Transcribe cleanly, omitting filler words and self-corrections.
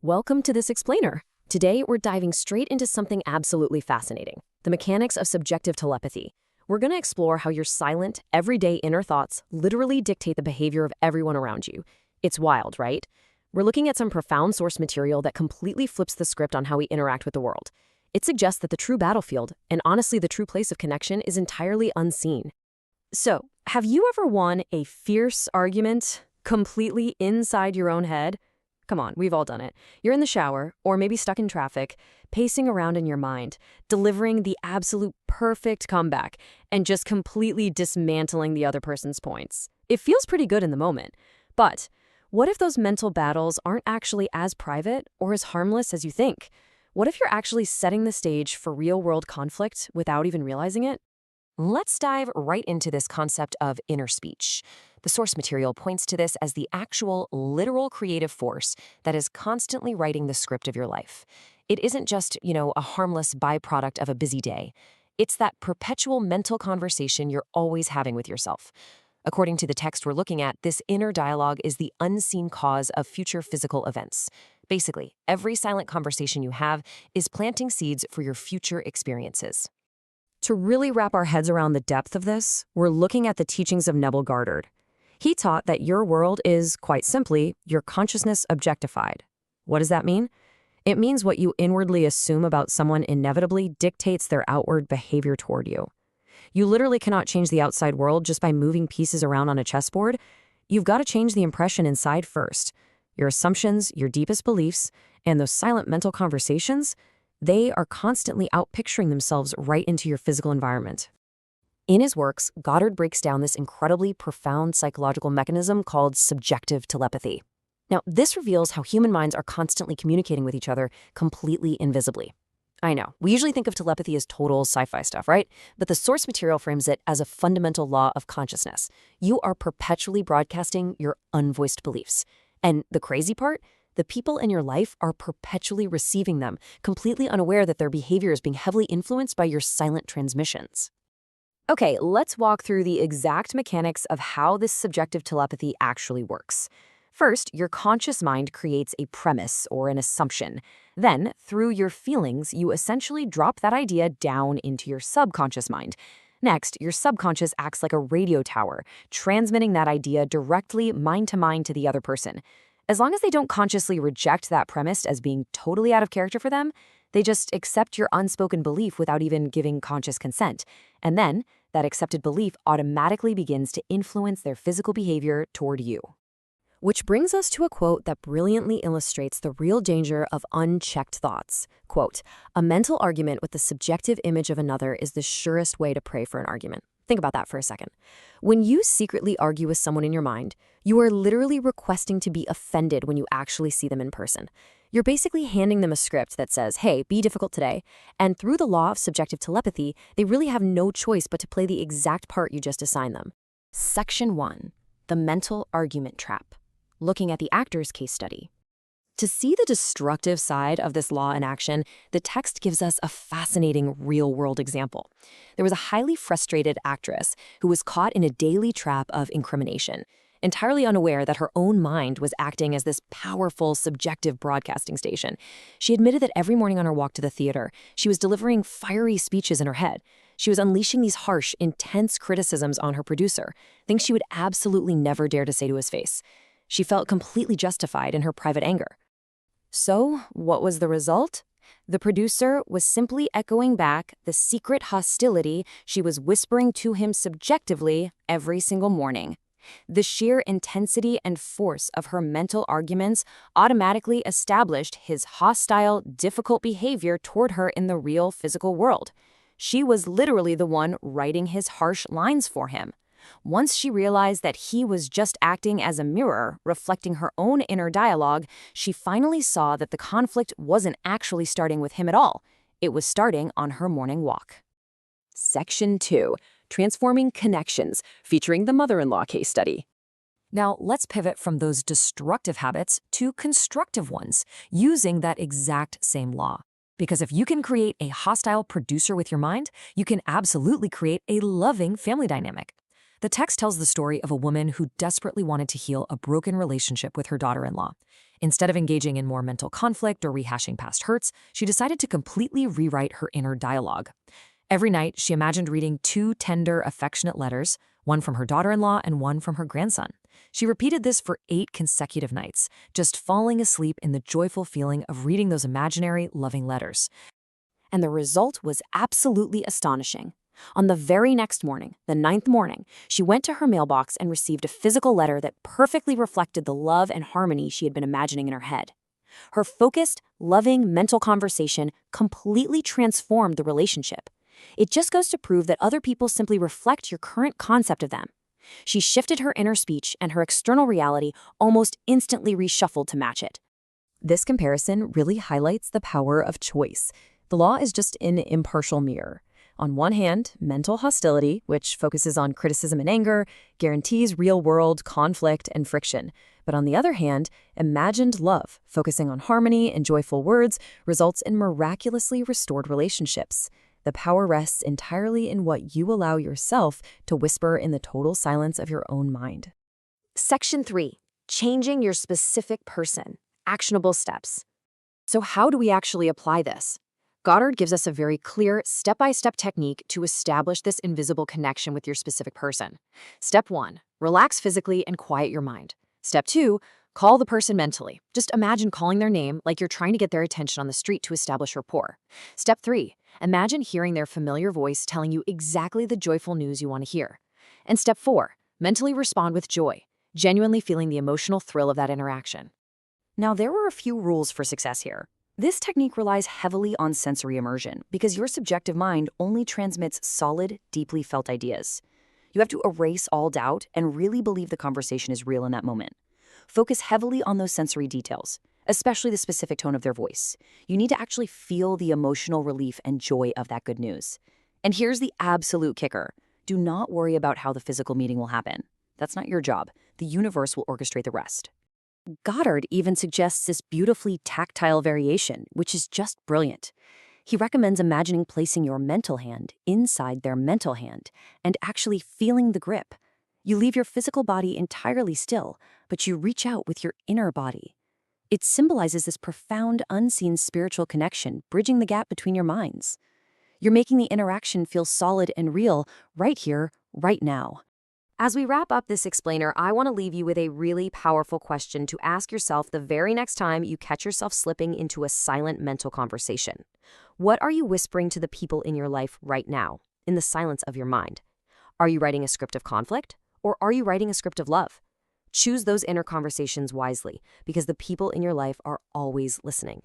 Welcome to this explainer. Today, we're diving straight into something absolutely fascinating, the mechanics of subjective telepathy. We're going to explore how your silent, everyday inner thoughts literally dictate the behavior of everyone around you. It's wild, right? We're looking at some profound source material that completely flips the script on how we interact with the world. It suggests that the true battlefield, and honestly the true place of connection, is entirely unseen. So, have you ever won a fierce argument completely inside your own head? Come on, we've all done it. You're in the shower, or maybe stuck in traffic, pacing around in your mind, delivering the absolute perfect comeback, and just completely dismantling the other person's points. It feels pretty good in the moment. But what if those mental battles aren't actually as private or as harmless as you think? What if you're actually setting the stage for real-world conflict without even realizing it? Let's dive right into this concept of inner speech. The source material points to this as the actual, literal creative force that is constantly writing the script of your life. It isn't just, a harmless byproduct of a busy day. It's that perpetual mental conversation you're always having with yourself. According to the text we're looking at, this inner dialogue is the unseen cause of future physical events. Basically, every silent conversation you have is planting seeds for your future experiences. To really wrap our heads around the depth of this, we're looking at the teachings of Neville Goddard. He taught that your world is, quite simply, your consciousness objectified. What does that mean? It means what you inwardly assume about someone inevitably dictates their outward behavior toward you. You literally cannot change the outside world just by moving pieces around on a chessboard. You've got to change the impression inside first. Your assumptions, your deepest beliefs, and those silent mental conversations, they are constantly outpicturing themselves right into your physical environment. In his works, Goddard breaks down this incredibly profound psychological mechanism called subjective telepathy. Now, this reveals how human minds are constantly communicating with each other completely invisibly. I know, we usually think of telepathy as total sci-fi stuff, right? But the source material frames it as a fundamental law of consciousness. You are perpetually broadcasting your unvoiced beliefs. And the crazy part? The people in your life are perpetually receiving them, completely unaware that their behavior is being heavily influenced by your silent transmissions. Okay, let's walk through the exact mechanics of how this subjective telepathy actually works. First, your conscious mind creates a premise or an assumption. Then, through your feelings, you essentially drop that idea down into your subconscious mind. Next, your subconscious acts like a radio tower, transmitting that idea directly mind to mind to the other person. As long as they don't consciously reject that premise as being totally out of character for them, they just accept your unspoken belief without even giving conscious consent. And then, that accepted belief automatically begins to influence their physical behavior toward you. Which brings us to a quote that brilliantly illustrates the real danger of unchecked thoughts. Quote, "A mental argument with the subjective image of another is the surest way to pray for an argument." Think about that for a second. When you secretly argue with someone in your mind, you are literally requesting to be offended when you actually see them in person. You're basically handing them a script that says, hey, be difficult today, and through the law of subjective telepathy, they really have no choice but to play the exact part you just assigned them. Section 1. The mental argument trap. Looking at the actor's case study. To see the destructive side of this law in action, the text gives us a fascinating real-world example. There was a highly frustrated actress who was caught in a daily trap of incrimination, entirely unaware that her own mind was acting as this powerful, subjective broadcasting station. She admitted that every morning on her walk to the theater, she was delivering fiery speeches in her head. She was unleashing these harsh, intense criticisms on her producer, things she would absolutely never dare to say to his face. She felt completely justified in her private anger. So, what was the result? The producer was simply echoing back the secret hostility she was whispering to him subjectively every single morning. The sheer intensity and force of her mental arguments automatically established his hostile, difficult behavior toward her in the real physical world. She was literally the one writing his harsh lines for him. Once she realized that he was just acting as a mirror, reflecting her own inner dialogue, she finally saw that the conflict wasn't actually starting with him at all. It was starting on her morning walk. Section 2. Transforming Connections, featuring the mother-in-law case study. Now, let's pivot from those destructive habits to constructive ones, using that exact same law. Because if you can create a hostile producer with your mind, you can absolutely create a loving family dynamic. The text tells the story of a woman who desperately wanted to heal a broken relationship with her daughter-in-law. Instead of engaging in more mental conflict or rehashing past hurts, she decided to completely rewrite her inner dialogue. Every night, she imagined reading 2 tender, affectionate letters, one from her daughter-in-law and one from her grandson. She repeated this for 8 consecutive nights, just falling asleep in the joyful feeling of reading those imaginary, loving letters. And the result was absolutely astonishing. On the very next morning, the 9th morning, she went to her mailbox and received a physical letter that perfectly reflected the love and harmony she had been imagining in her head. Her focused, loving, mental conversation completely transformed the relationship. It just goes to prove that other people simply reflect your current concept of them. She shifted her inner speech, and her external reality almost instantly reshuffled to match it. This comparison really highlights the power of choice. The law is just an impartial mirror. On one hand, mental hostility, which focuses on criticism and anger, guarantees real-world conflict and friction. But on the other hand, imagined love, focusing on harmony and joyful words, results in miraculously restored relationships. The power rests entirely in what you allow yourself to whisper in the total silence of your own mind. Section 3. Changing your specific person. Actionable steps. So how do we actually apply this? Goddard gives us a very clear, step-by-step technique to establish this invisible connection with your specific person. Step 1. Relax physically and quiet your mind. Step 2. Call the person mentally. Just imagine calling their name like you're trying to get their attention on the street to establish rapport. Step 3. Imagine hearing their familiar voice telling you exactly the joyful news you want to hear. And Step 4. Mentally respond with joy, genuinely feeling the emotional thrill of that interaction. Now, there were a few rules for success here. This technique relies heavily on sensory immersion because your subjective mind only transmits solid, deeply felt ideas. You have to erase all doubt and really believe the conversation is real in that moment. Focus heavily on those sensory details, especially the specific tone of their voice. You need to actually feel the emotional relief and joy of that good news. And here's the absolute kicker. Do not worry about how the physical meeting will happen. That's not your job. The universe will orchestrate the rest. Goddard even suggests this beautifully tactile variation, which is just brilliant. He recommends imagining placing your mental hand inside their mental hand and actually feeling the grip. You leave your physical body entirely still, but you reach out with your inner body. It symbolizes this profound, unseen spiritual connection, bridging the gap between your minds. You're making the interaction feel solid and real right here, right now. As we wrap up this explainer, I want to leave you with a really powerful question to ask yourself the very next time you catch yourself slipping into a silent mental conversation. What are you whispering to the people in your life right now, in the silence of your mind? Are you writing a script of conflict, or are you writing a script of love? Choose those inner conversations wisely, because the people in your life are always listening.